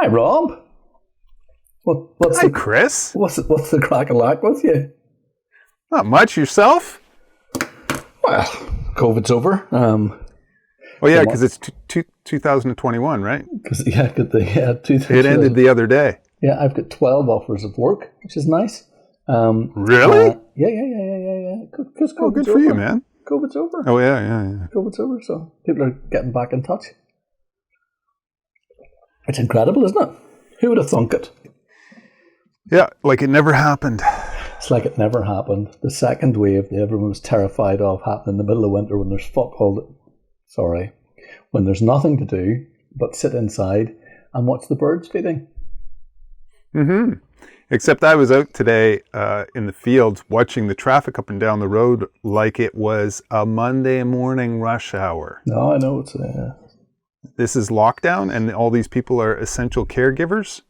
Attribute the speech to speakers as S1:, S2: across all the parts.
S1: Hi, Rob.
S2: Hi, Chris.
S1: What's the crack and lack with you?
S2: Not much. Yourself?
S1: Well, COVID's over.
S2: Oh, yeah, because it's 2021, right?
S1: Because
S2: It ended the other day.
S1: Yeah, I've got 12 offers of work, which is nice.
S2: Really?
S1: Yeah. Because
S2: Oh, good for you, man.
S1: COVID's over.
S2: Oh, yeah.
S1: COVID's over, so people are getting back in touch. It's incredible, isn't it? Who would have thunk it?
S2: Yeah, like it never happened.
S1: It's like it never happened. The second wave that everyone was terrified of happened in the middle of winter when there's when there's nothing to do but sit inside and watch the birds feeding.
S2: Mm-hmm. Except I was out today in the fields watching the traffic up and down the road like it was a Monday morning rush hour.
S1: No, I know it's
S2: This is lockdown and all these people are essential caregivers?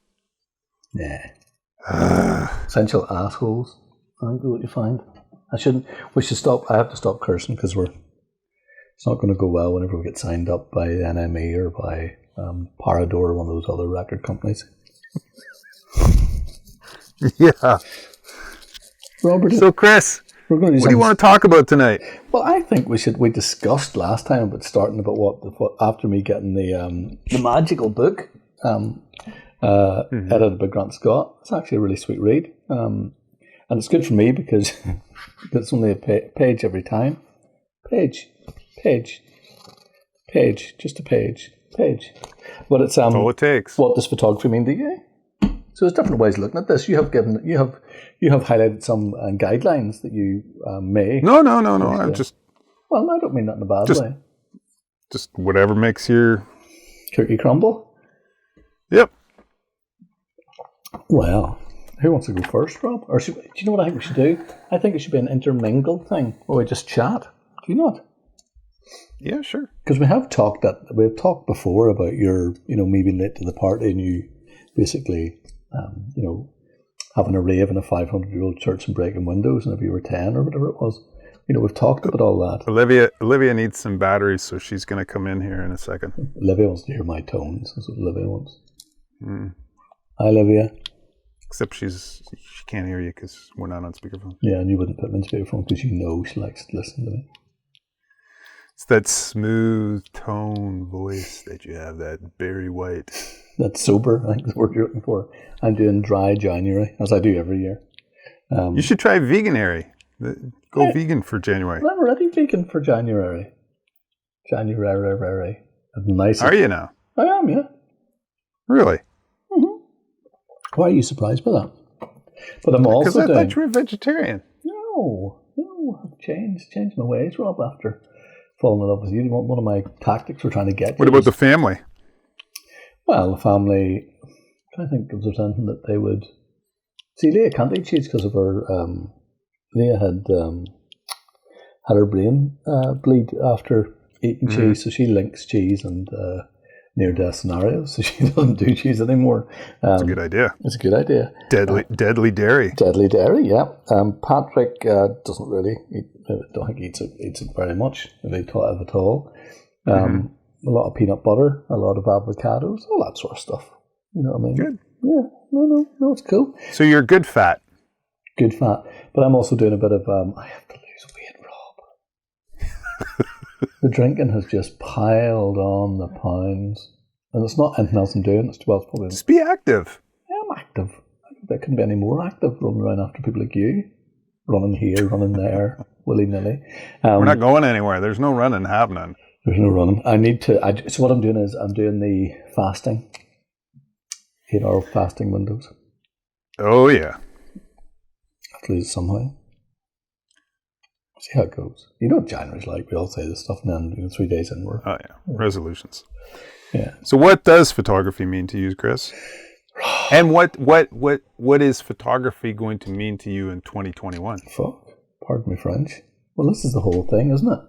S1: Nah. Essential assholes. I think what you find. We should stop. I have to stop cursing because it's not going to go well whenever we get signed up by the NME or by Parador or one of those other record companies.
S2: Yeah.
S1: Robert.
S2: So, Chris,
S1: what do
S2: you want to talk about tonight?
S1: Well, I think we discussed last time about starting about what after me getting the magical book edited by Grant Scott. It's actually a really sweet read, and it's good for me because it's only a page every time. Page, just a page. But it's
S2: all it takes.
S1: What does photography mean to you? So there's different ways of looking at this. You have highlighted some guidelines that you may.
S2: No. I'm just.
S1: Well, I don't mean that in a bad way.
S2: Just whatever makes your
S1: cookie crumble.
S2: Yep.
S1: Well, who wants to go first, Rob? Or do you know what I think we should do? I think it should be an intermingled thing where we just chat. Do you not?
S2: Yeah, sure.
S1: Because we've talked before about your, me being late to the party and you basically, having a rave in a 500-year-old church and breaking windows, and if you were 10 or whatever it was. We've talked about all that.
S2: Olivia needs some batteries, so she's going to come in here in a second.
S1: Olivia wants to hear my tones. That's what Olivia wants. Hi, Olivia.
S2: Except she can't hear you because we're not on speakerphone.
S1: Yeah, and you wouldn't put me on speakerphone because she likes to listen to me.
S2: It's that smooth tone voice that you have, that Barry White.
S1: That's sober, I think is the word you're looking for. I'm doing dry January, as I do every year.
S2: You should try Veganuary. Go vegan for January.
S1: I'm already vegan for January. January. Nice.
S2: Are you now?
S1: I am, yeah.
S2: Really?
S1: Mm-hmm. Why are you surprised by that? But I'm also
S2: because I thought you were a vegetarian.
S1: No. I've changed my ways, Rob, after falling in love with you. One of my tactics we're trying to get.
S2: What about the family?
S1: Well, the family, I'm trying to think if there's anything that they would. See, Leah can't eat cheese because of her. Leah had her brain bleed after eating cheese, so she links cheese and near-death scenarios, so she doesn't do cheese anymore.
S2: That's a good idea.
S1: It's a good idea.
S2: Deadly dairy.
S1: Deadly dairy, yeah. Patrick doesn't really eat. I don't think he eats it very much, if at all. A lot of peanut butter, a lot of avocados, all that sort of stuff. You know what I mean?
S2: Good.
S1: Yeah. No, it's cool.
S2: So you're good fat.
S1: Good fat. But I'm also doing a bit of, I have to lose weight, Rob. The drinking has just piled on the pounds. And it's not anything else I'm doing. It's 12 probably.
S2: Just be active.
S1: Yeah, I'm active. I couldn't be any more active running around after people like you. Running here, running there, willy-nilly.
S2: We're not going anywhere. There's no running happening.
S1: There's no running. So what I'm doing is I'm doing the fasting. 8-hour fasting windows.
S2: Oh, yeah.
S1: Have to lose it somehow. See how it goes. You know what January's like. We all say this stuff and then 3 days in we're...
S2: Oh, yeah. Resolutions.
S1: Yeah.
S2: So what does photography mean to you, Chris? And what is photography going to mean to you in 2021?
S1: Fuck. Pardon me French. Well, this is the whole thing, isn't it?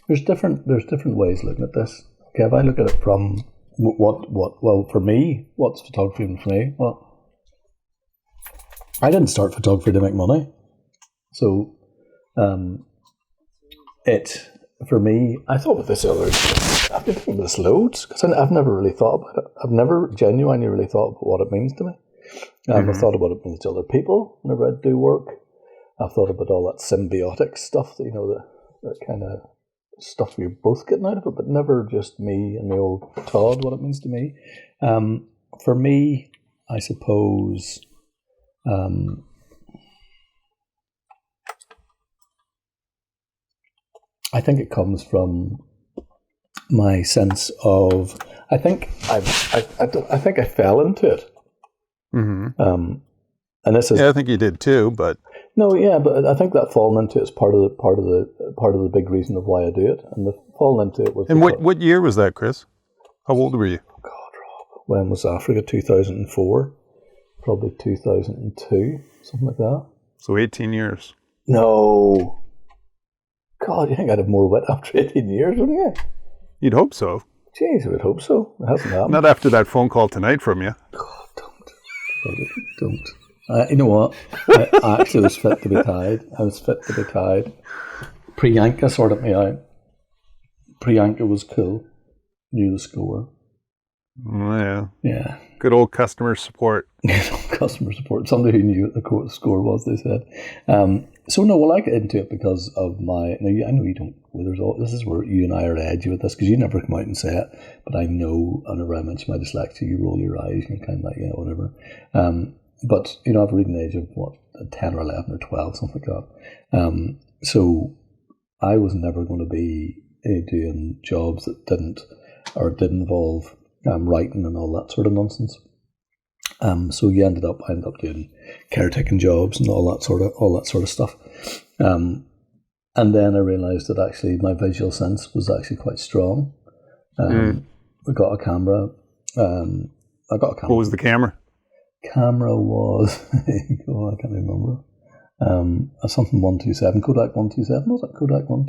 S1: There's different ways of looking at this. Okay, if I look at it from well, for me, what's photography for me? Well, I didn't start photography to make money. So, for me, I thought with this earlier, I've been thinking about this loads because I've never really thought about it. I've never genuinely really thought about what it means to me. I've thought about what it means to other people whenever I do work. I've thought about all that symbiotic stuff, that, that kind of stuff we're both getting out of it, but never just me and the old Todd, what it means to me. For me, I suppose, I think it comes from my sense of, I think I fell into it. And this is,
S2: I think you did too, but
S1: no, yeah, but I think that falling into it is part of the big reason of why I do it, and the falling into it was.
S2: And what year was that, Chris? How old were you?
S1: Oh God, Rob, when was Africa? 2004, probably 2002, something like that.
S2: So 18 years.
S1: No, God, you think I'd have more wit after 18 years, wouldn't you?
S2: You'd hope so.
S1: Jeez, I would hope so. It hasn't happened.
S2: Not after that phone call tonight from you.
S1: God, don't. You know what? I actually was fit to be tied. I was fit to be tied. Priyanka sorted me out. Priyanka was cool. Knew the score.
S2: Oh, yeah.
S1: Yeah.
S2: Good old customer support.
S1: Customer support. Somebody who knew what the score was, they said. So no, well, I get into it because of my. Now, I know you don't. Well, this is where you and I are edgy with this because you never come out and say it. But I know, whenever I mention my dyslexia, you roll your eyes and you're kind of like, yeah, whatever. But I've reached the age of 10 or 11 or 12, something like that. So I was never going to be doing jobs that did involve writing and all that sort of nonsense. So I ended up doing caretaking jobs and all that sort of stuff. And then I realised that actually my visual sense was actually quite strong. I got a camera.
S2: What was the camera?
S1: Camera was I can't remember. Something 127, Kodak 127. Was it Kodak 12?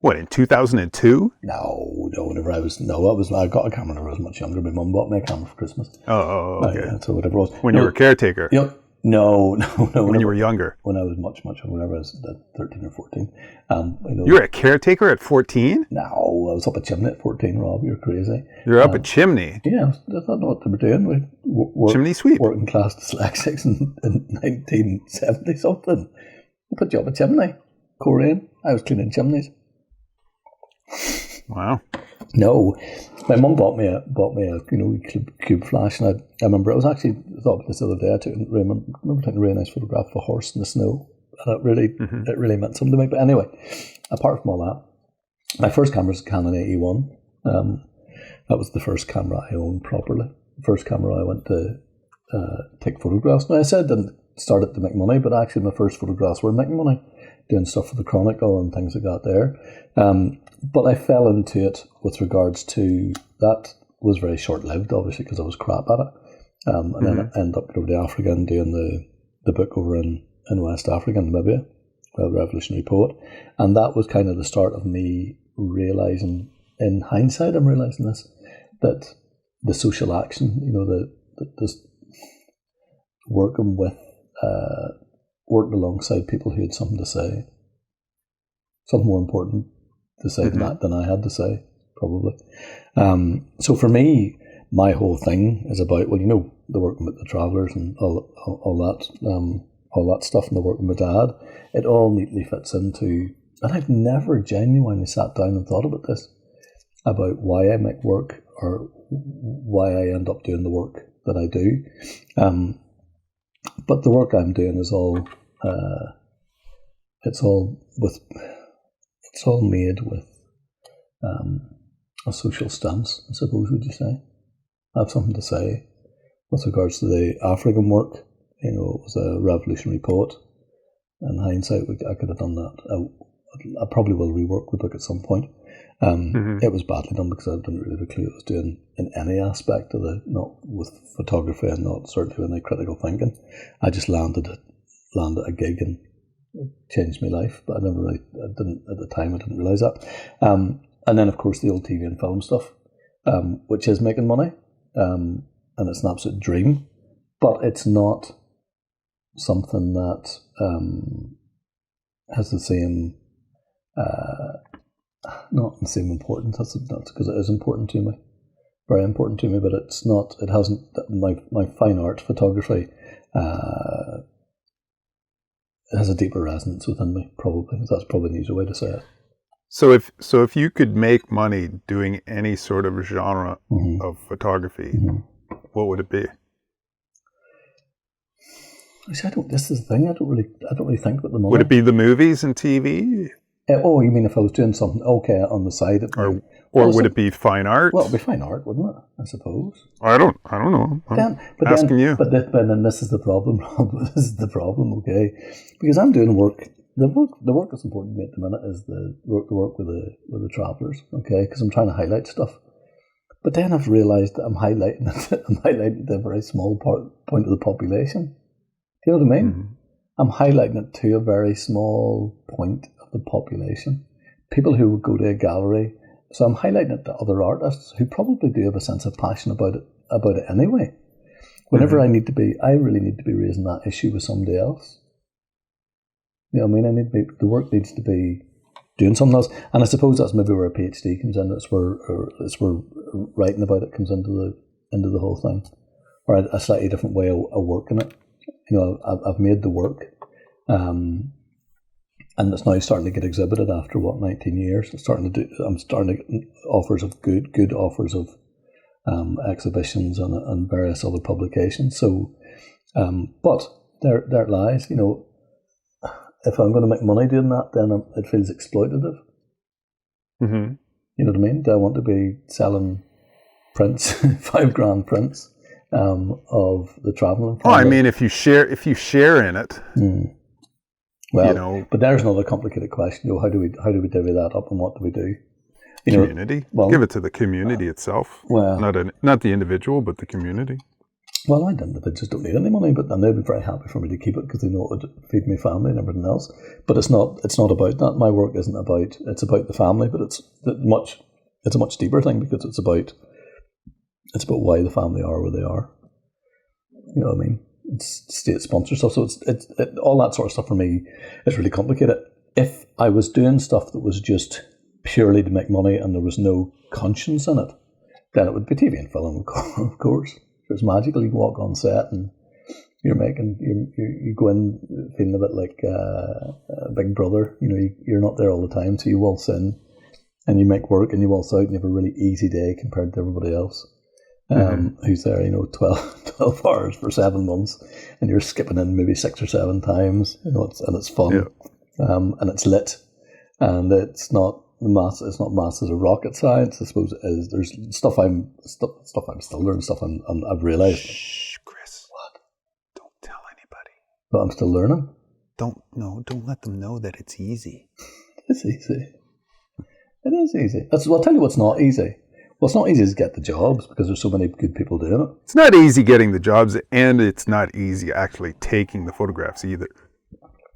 S2: What, in 2002?
S1: No. I got a camera when I was much younger. My mum bought me a camera for Christmas.
S2: Oh, okay.
S1: So whatever it was.
S2: When you were a caretaker?
S1: Yep. No.
S2: When you were younger?
S1: When I was much younger, whenever I was 13 or 14.
S2: You were a caretaker at 14?
S1: No, I was up a chimney at 14, Rob. You're crazy.
S2: You were up a chimney?
S1: Yeah, I didn't know what they were doing.
S2: Chimney sweep?
S1: Working class dyslexics in 1970 something. They put you up a chimney. Korean. I was cleaning chimneys.
S2: Wow.
S1: No, my mum bought me a cube flash, and I remember I thought about this the other day. I remember taking a really nice photograph of a horse in the snow, and it really meant something to me. But anyway, apart from all that, my first camera was a Canon AE1. That was the first camera I owned properly. The first camera I went to take photographs. Now I said I didn't start it to make money, but actually my first photographs were making money, doing stuff for the Chronicle and things like that there. But I fell into it with regards to that. Was very short-lived, obviously, because I was crap at it. And then I ended up going over to Africa and doing the book over in West Africa, in Namibia, The Revolutionary Poet. And that was kind of the start of me realising, in hindsight, I'm realising this, that the social action, the working alongside people who had something to say, something more important to say than I had to say, probably. So for me, my whole thing is about, the working with the Travellers and all that stuff, and the working with Dad. It all neatly fits into, and I've never genuinely sat down and thought about this, about why I make work or why I end up doing the work that I do. But the work I'm doing is all, it's all made with a social stance, I suppose, would you say? I have something to say with regards to the African work. It was a revolutionary poet. In hindsight, I could have done that. I probably will rework the book at some point. It was badly done because I didn't really have a clue what I was doing in any aspect of not with photography and not certainly with any critical thinking. I just landed a gig and it changed my life, but I didn't at the time. I didn't realise that. And then, of course, the old TV and film stuff, which is making money, and it's an absolute dream, but it's not something that has the same not the same importance. That's because it is important to me, very important to me. But it's not. It hasn't. My fine art photography has a deeper resonance within me. Probably that's probably an easier way to say it.
S2: So if you could make money doing any sort of genre of photography, what would it be?
S1: See, this is the thing. I don't really think about the money.
S2: Would it be the movies and TV?
S1: Oh, you mean if I was doing something on the side?
S2: Or would it be fine art?
S1: Well, it'd be fine art, wouldn't it? I suppose.
S2: I don't know. I'm asking you.
S1: But then this is the problem. This is the problem, okay? Because I'm doing work. The work that's important to me at the minute is the work with the travellers, okay? Because I'm trying to highlight stuff. But then I've realised that I'm highlighting the very small point of the population. Do you know what I mean? Mm-hmm. I'm highlighting it to a very small point of the population. People who would go to a gallery. So I'm highlighting it to other artists who probably do have a sense of passion about it anyway. Whenever I really need to be raising that issue with somebody else. You know what I mean? The work needs to be doing something else. And I suppose that's maybe where a PhD comes in. It's where writing about it comes into the whole thing. Or a slightly different way of working it. You know, I've made the work. And it's now starting to get exhibited after 19 years. I'm starting to get offers of good offers of exhibitions and various other publications. So, but there it lies. You know, if I'm going to make money doing that, then it feels exploitative. Mm-hmm. You know what I mean? Do I want to be selling prints, $5,000 prints of the travelling?
S2: Oh, I mean, if you share in it.
S1: Well,
S2: you know,
S1: but there's another complicated question. You know, how do we divvy that up, and what do we do?
S2: Community. Give it to the community itself.
S1: Well,
S2: not the individual, but the community.
S1: Well, I don't. They just don't need any money, but then they'd be very happy for me to keep it because they know it would feed my family and everything else. But it's not about that. My work isn't about. It's about the family, but it's a much deeper thing because it's about why the family are where they are. You know what I mean? It's state sponsored stuff, so it's all that sort of stuff for me is really complicated. If I was doing stuff that was just purely to make money and there was no conscience in it, then it would be TV and film, of course. It's magical. You can walk on set and you go in feeling a bit like a big brother. You know, you're not there all the time, so you waltz in and you make work and you waltz out and you have a really easy day compared to everybody else. Who's there, 12 hours for 7 months, and you're skipping in maybe 6 or 7 times, it's fun, and it's lit, and it's not maths as a rocket science. I suppose it is. There's stuff I'm still learning, stuff I've realised.
S2: Shh, Chris. What? Don't tell anybody.
S1: But I'm still learning.
S2: Don't let them know that it's easy.
S1: It's easy. It is easy. I'll tell you what's not easy. Well, it's not easy to get the jobs because there's so many good people doing it.
S2: It's not easy getting the jobs, and it's not easy actually taking the photographs either,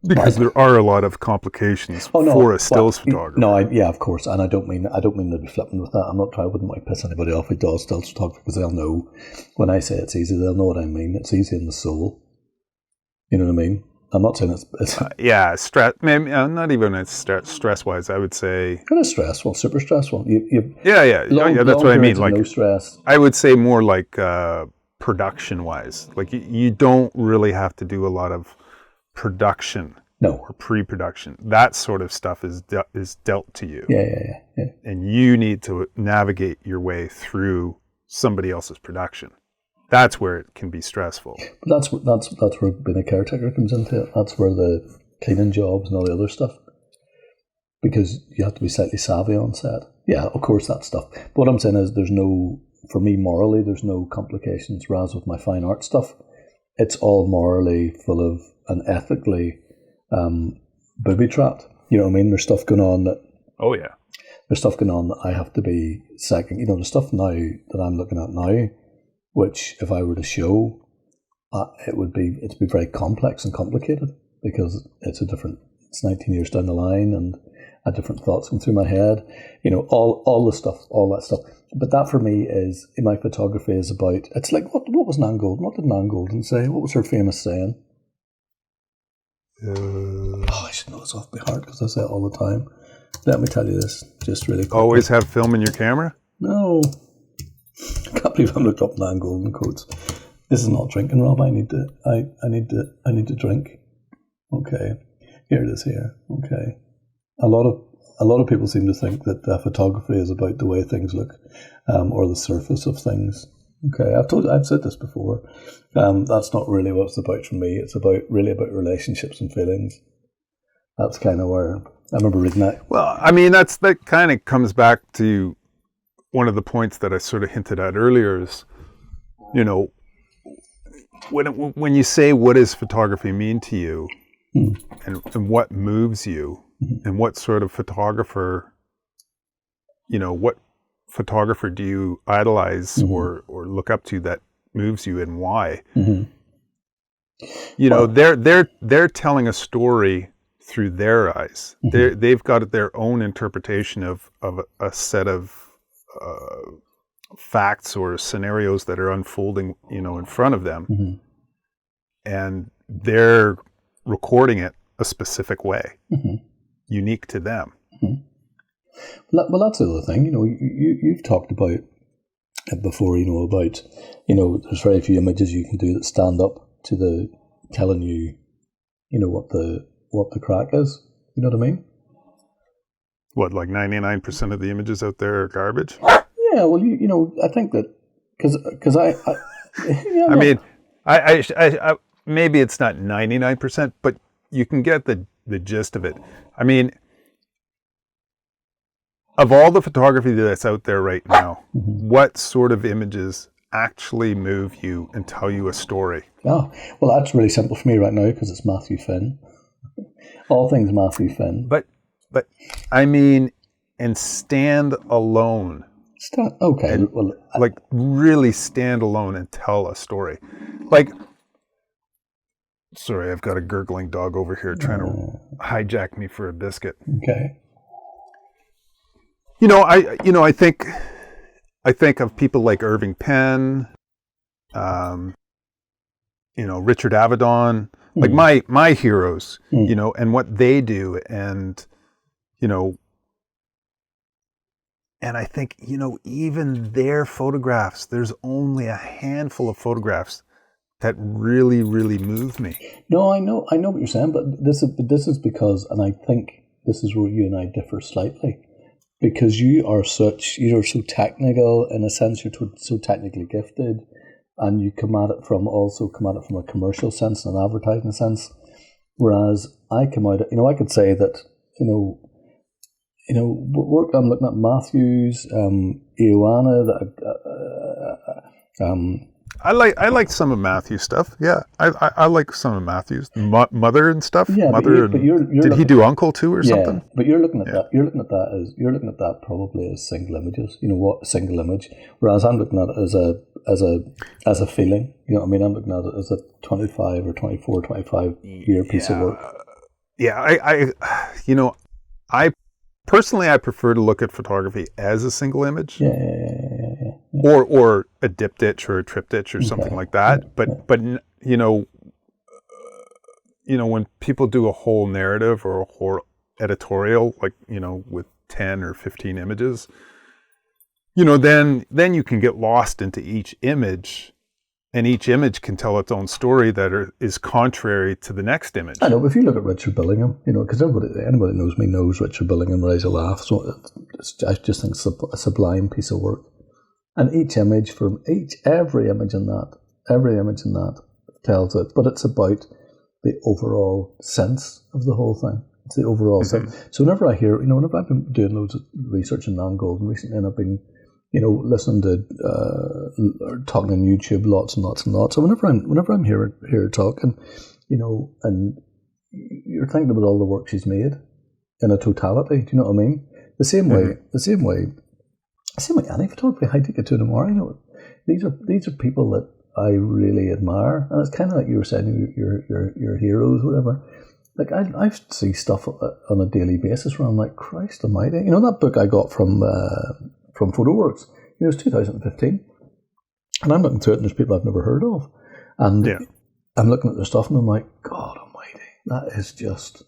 S2: because there are a lot of complications for a stills photographer.
S1: No, of course, and I don't mean to be flippant with that. I wouldn't want to piss anybody off who does stills photography because they'll know when I say it's easy, they'll know what I mean. It's easy in the soul. You know what I mean? I'm not saying it's
S2: stress. Maybe not even stress-wise. I would say
S1: kind of stressful, super stressful.
S2: That's what I mean. Like
S1: no stress.
S2: I would say more like production-wise. Like you don't really have to do a lot of production or pre-production. That sort of stuff is dealt to you.
S1: Yeah.
S2: And you need to navigate your way through somebody else's production. That's where it can be stressful.
S1: But that's where being a caretaker comes into it. That's where the cleaning jobs and all the other stuff. Because you have to be slightly savvy on set. Yeah, of course, that stuff. But what I'm saying is for me morally, there's no complications. Whereas with my fine art stuff, it's all morally full of and ethically booby-trapped. You know what I mean? There's stuff going on that...
S2: Oh, yeah.
S1: There's stuff going on that I have to be second. You know, the stuff now that I'm looking at now, which if I were to show, it'd be very complex and complicated because it's 19 years down the line and I had different thoughts going through my head, all the stuff, all that stuff. But that for me is, in my photography is about, it's like, what was Nan Goldin? What did Nan Goldin say? What was her famous saying? I should know this off by heart because I say it all the time. let me tell you this just really quickly.
S2: Always have film in your camera?
S1: No. I can't believe I looked up Nan Goldin quotes. This is not drinking, Rob. I need to drink. Okay. Here it is here. Okay. A lot of people seem to think that photography is about the way things look, or the surface of things. Okay, I've said this before. That's not really what it's about for me. It's really about relationships and feelings. That's kind of where I remember reading that.
S2: Well, I mean, that kind of comes back to one of the points that I sort of hinted at earlier is, when you say, what does photography mean to you, and what moves you, and what sort of photographer, what photographer do you idolize or look up to that moves you, and why? They're telling a story through their eyes. They've got their own interpretation of a set of facts or scenarios that are unfolding, in front of them, and they're recording it a specific way, unique to them.
S1: Well, that's the other thing. You've talked about it before. About there's very few images you can do that stand up to the telling you, what the crack is. You know what I mean?
S2: What, like 99% of the images out there are garbage?
S1: Yeah. Well, I think that because I
S2: I mean, I maybe it's not 99%, but you can get the gist of it. I mean, of all the photography that's out there right now, what sort of images actually move you and tell you a story?
S1: Oh, well, that's really simple for me right now because it's Matthew Finn. All things Matthew Finn.
S2: But I mean, and stand alone.
S1: Okay.
S2: And, like, really stand alone and tell a story. Like, sorry, I've got a gurgling dog over here trying to hijack me for a biscuit.
S1: Okay.
S2: I think of people like Irving Penn, Richard Avedon, like my heroes, and what they do, and and I think, even their photographs, there's only a handful of photographs that really, really move me.
S1: No, I know what you're saying, but this is because, and I think this is where you and I differ slightly. Because you're so technical, in a sense, you're so technically gifted, and you come at it from a commercial sense and an advertising sense. Whereas I come out, I could say that, work I'm looking at Matthews, Ioana,
S2: I like some of Matthew's stuff. Yeah, I like some of Matthew's Mother and stuff.
S1: Yeah,
S2: Mother.
S1: But you're
S2: did he do Uncle too or something?
S1: But you're looking at that. You're looking at that probably as single images. A single image. Whereas I'm looking at it as a feeling. You know what I mean? I'm looking at it as a 25 or 24, 25 year piece of work.
S2: Yeah, I personally I prefer to look at photography as a single image.
S1: Yeah.
S2: Or a diptych or a triptych or something like that. But when people do a whole narrative or a whole editorial, like, with 10 or 15 images, then you can get lost into each image, and each image can tell its own story that is contrary to the next image.
S1: I know, but if you look at Richard Billingham, because anybody that knows me knows Richard Billingham, Raise a Laugh. So I just think it's a sublime piece of work. And every image in that tells it, but it's about the overall sense of the whole thing. It's the overall sense. So whenever I hear, whenever I've been doing loads of research in Nan Goldin recently, and I've been, listening to, or talking on YouTube lots and lots and lots. So whenever I'm here talking, and you're thinking about all the work she's made in a totality. Do you know what I mean? The same way any photography, I take it to tomorrow. These are people that I really admire, and it's kind of like you were saying, your heroes, whatever. Like I see stuff on a daily basis where I'm like, Christ Almighty! That book I got from PhotoWorks. It was 2015, and I'm looking through it, and there's people I've never heard of, and I'm looking at their stuff, and I'm like, God Almighty, that is just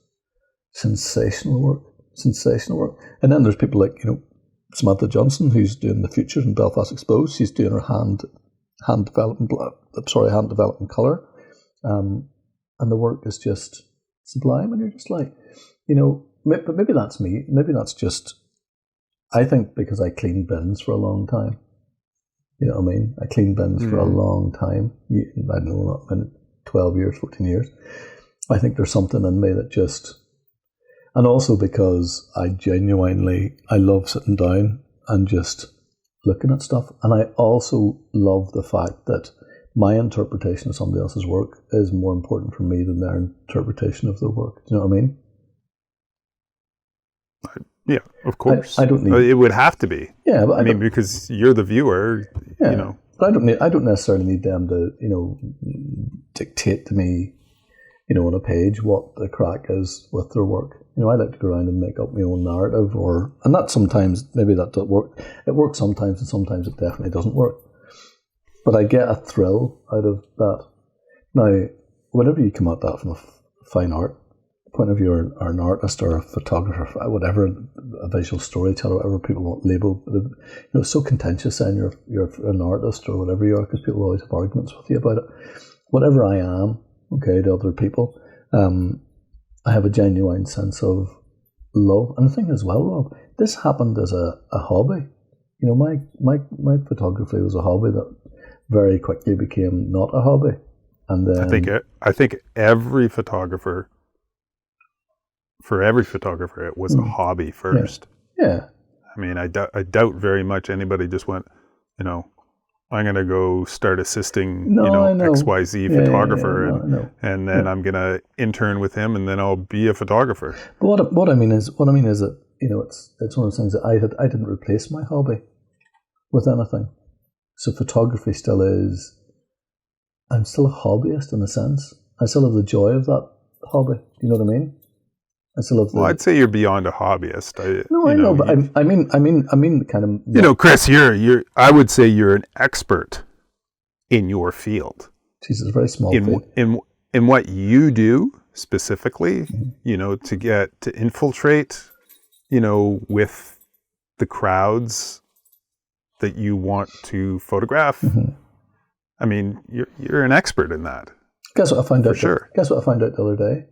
S1: sensational work. sensational work. And then there's people like, Samantha Johnson, who's doing the Futures in Belfast Exposed. She's doing her hand development colour. And the work is just sublime. And you're just like, but maybe that's me. Maybe that's just, I think because I cleaned bins for a long time. You know what I mean? I cleaned bins for a long time. I don't know, 12 years, 14 years. I think there's something in me that just, and also because I love sitting down and just looking at stuff. And I also love the fact that my interpretation of somebody else's work is more important for me than their interpretation of their work. Do you know what I mean?
S2: Yeah, of course.
S1: I don't need.
S2: It would have to be.
S1: Yeah, but
S2: because you're the viewer.
S1: Yeah, but I don't necessarily need them to, dictate to me, on a page what the crack is with their work. I like to go around and make up my own narrative, and that sometimes maybe that doesn't work. It works sometimes, and sometimes it definitely doesn't work. But I get a thrill out of that. Now, whenever you come at that from a fine art point of view, or an artist or a photographer, whatever, a visual storyteller, whatever people want labeled, it's so contentious saying you're an artist or whatever you are, because people always have arguments with you about it. Whatever I am, okay, to other people, I have a genuine sense of love. And the thing as well, Rob, this happened as a hobby. My photography was a hobby that very quickly became not a hobby. And then
S2: I think every photographer, for every photographer, it was a hobby first.
S1: Yeah.
S2: I mean, I doubt very much anybody just went, I'm going to go start assisting, XYZ photographer, and then I'm going to intern with him, and then I'll be a photographer.
S1: But what I mean is that it's one of those things that I didn't replace my hobby with anything. So photography still is. I'm still a hobbyist in a sense. I still have the joy of that hobby. You know what I mean? I still have.
S2: I'd say you're beyond a hobbyist.
S1: I know, but I mean, kind of.
S2: Chris, you're. I would say you're an expert in your field.
S1: Jesus, very small.
S2: In what you do specifically, to infiltrate, with the crowds that you want to photograph. Mm-hmm. I mean, you're an expert in that.
S1: Guess what I found out?
S2: Sure.
S1: Guess what I found out the other day?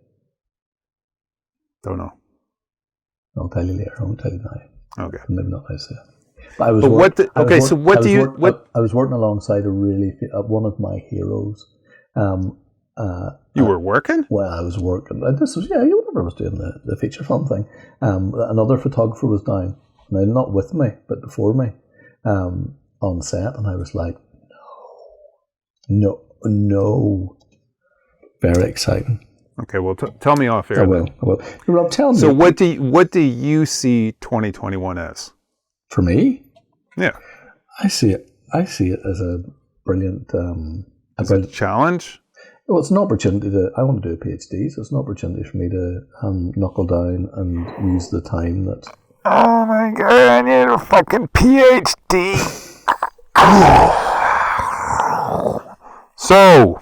S2: Don't know.
S1: I'll tell you later. I won't tell you now.
S2: Okay.
S1: Maybe not nice. But I was. I was working alongside one of my heroes.
S2: You were working?
S1: Well, I was working. This was whenever I was doing the feature film thing. Another photographer was down, now not with me, but before me, on set, and I was like, no, very exciting.
S2: Okay, well, tell me off air.
S1: I will. Rob, tell me.
S2: So, what do you see 2021 as?
S1: For me?
S2: Yeah,
S1: I see it as a brilliant.
S2: As a challenge.
S1: Well, it's an opportunity I want to do a PhD, so it's an opportunity for me to knuckle down and use the time that.
S2: Oh my God! I need a fucking PhD. So,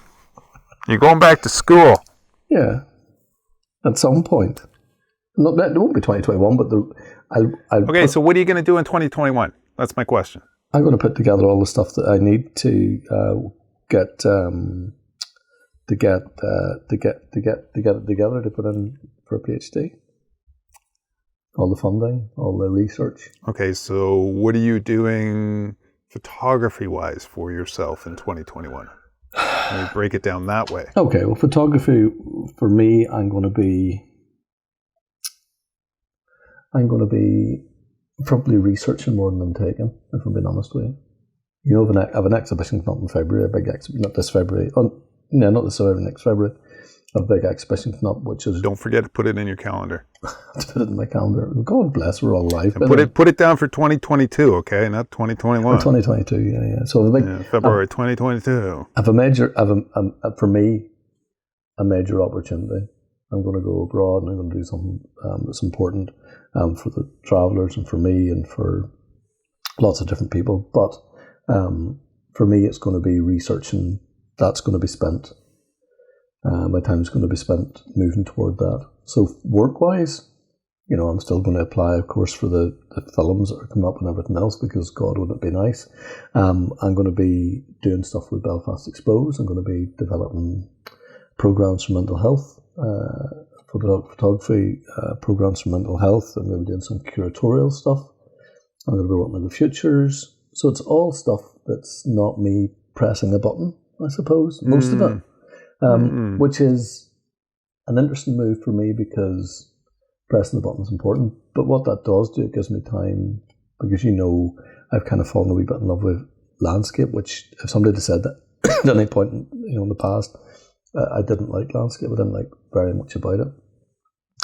S2: you're going back to school?
S1: Yeah, at some point. It won't be 2021, but
S2: Okay, so what are you going to do in 2021? That's my question.
S1: I'm going to put together all the stuff that I need to get it together to put in for a PhD. All the funding, all the research.
S2: Okay, so what are you doing photography-wise for yourself in 2021? Let me break it down that way.
S1: Okay, well, photography, for me, I'm going to be probably researching more than I'm taking, if I'm being honest with you. I have an exhibition coming up in February, not this February. Not this February, next February. A big exhibition coming up, which is...
S2: Don't forget to put it in your calendar.
S1: To put it in my calendar. God bless, we're all alive.
S2: Put it down for 2022, okay? Not 2021.
S1: 2022, yeah. So
S2: February 2022.
S1: I have for me, a major opportunity. I'm going to go abroad and I'm going to do something that's important for the travellers and for me and for lots of different people. But for me, it's going to be researching. That's going to be spent. My time's going to be spent moving toward that. So work-wise, I'm still going to apply, of course, for the films that are coming up and everything else, because God, wouldn't it be nice? I'm going to be doing stuff with Belfast Expose. I'm going to be developing programs for mental health, photography programs for mental health. I'm going to be doing some curatorial stuff. I'm going to be working with the Futures. So it's all stuff that's not me pressing a button, I suppose, most of it, which is an interesting move for me, because pressing the button is important. But what that does do, it gives me time, because I've kind of fallen a wee bit in love with landscape, which if somebody had said that at any point in the past, I didn't like landscape. I didn't like very much about it.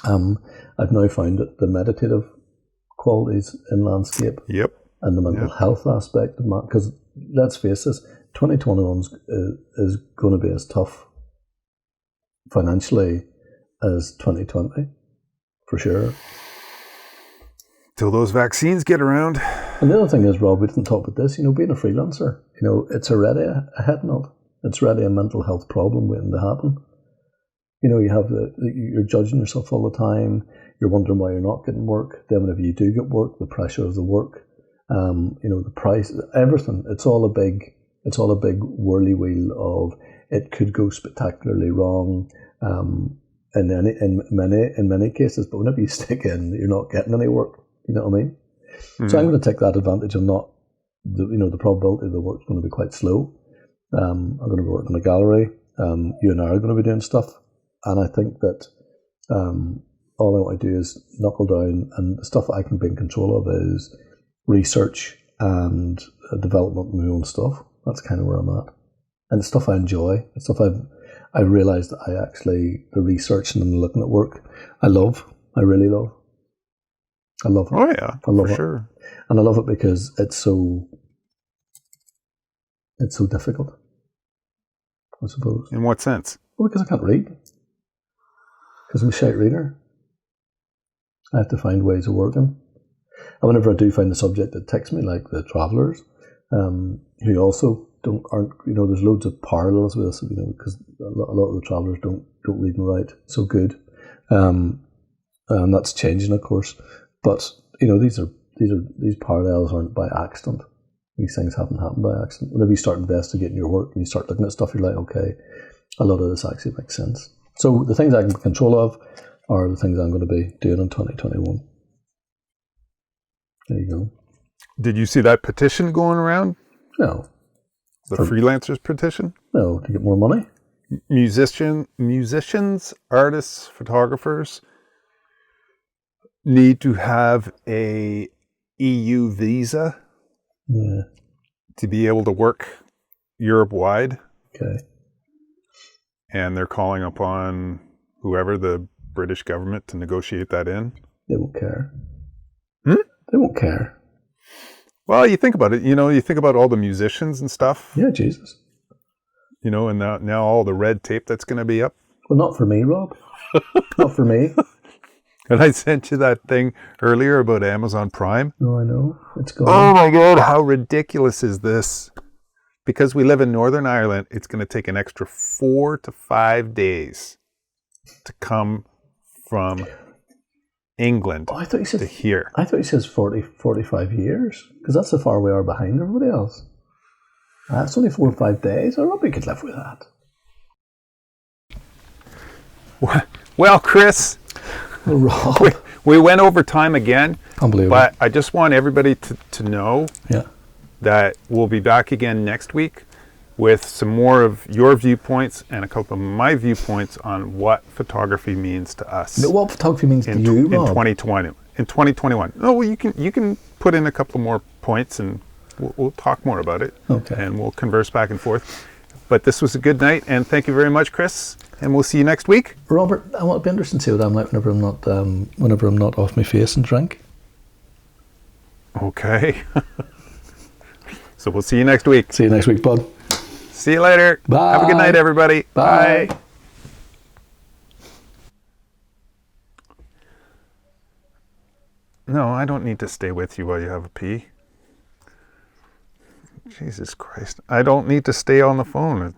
S1: I've now found that the meditative qualities in landscape, and the mental health aspect of that, because let's face this, 2021 is going to be as tough financially as 2020, for sure.
S2: Till those vaccines get around.
S1: And the other thing is, Rob, we didn't talk about this, being a freelancer, it's already a head nod. It's already a mental health problem waiting to happen. You have you're judging yourself all the time. You're wondering why you're not getting work. Then whenever you do get work, the pressure of the work, the price, everything. It's all a big whirly wheel of it could go spectacularly wrong. In many cases, but whenever you stick in, you're not getting any work. You know what I mean? Mm-hmm. So I'm going to take that advantage of the probability of the work's going to be quite slow. I'm going to be working in a gallery. You and I are going to be doing stuff. And I think that all I want to do is knuckle down, and the stuff I can be in control of is research and development of my own stuff. That's kind of where I'm at. And the stuff I enjoy, the stuff I realised that the researching and looking at work, I love. I really love. I love it.
S2: Oh yeah,
S1: I love
S2: for
S1: it.
S2: Sure.
S1: And I love it because it's so difficult, I suppose.
S2: In what sense?
S1: Well, because I can't read. Because I'm a shite reader. I have to find ways of working. And whenever I do find the subject that ticks me, like the Travellers, who also aren't, there's loads of parallels with us, because a lot of the Travellers don't read and write so good. And that's changing, of course. But, these parallels aren't by accident. These things haven't happened by accident. Whenever you start investigating your work and you start looking at stuff, you're like, okay, a lot of this actually makes sense. So the things I can control of are the things I'm going to be doing in 2021. There you go.
S2: Did you see that petition going around?
S1: No.
S2: The freelancers petition?
S1: No, to get more money.
S2: Musicians, artists, photographers need to have a EU visa to be able to work Europe-wide.
S1: Okay.
S2: And they're calling upon whoever, the British government, to negotiate that in.
S1: They won't care. They won't care.
S2: Well, you think about it. You think about all the musicians and stuff.
S1: Yeah, Jesus.
S2: And now all the red tape that's going to be up.
S1: Well, not for me, Rob. Not for me.
S2: And I sent you that thing earlier about Amazon Prime.
S1: No, I know. It's gone.
S2: Oh my God, how ridiculous is this? Because we live in Northern Ireland, it's going to take an extra 4 to 5 days to come from England to here.
S1: I thought he says 40, 45 years, because that's how far we are behind everybody else. That's only 4 or 5 days. I hope we could live with that.
S2: Well, Chris,
S1: Rob.
S2: we went over time again.
S1: Unbelievable.
S2: But I just want everybody to know that we'll be back again next week with some more of your viewpoints and a couple of my viewpoints on what photography means to us.
S1: What photography means to you, Rob?
S2: In 2020, in 2021. Oh, well, you can put in a couple more points and we'll talk more about it.
S1: Okay.
S2: And we'll converse back and forth. But this was a good night, and thank you very much, Chris. And we'll see you next week.
S1: Robert, I want to be interested to see what I'm like whenever I'm not off my face and drink.
S2: Okay. So we'll see you next week.
S1: See you next week, bud.
S2: See you later.
S1: Bye.
S2: Have a good night, everybody.
S1: Bye.
S2: Bye. No, I don't need to stay with you while you have a pee. Jesus Christ. I don't need to stay on the phone.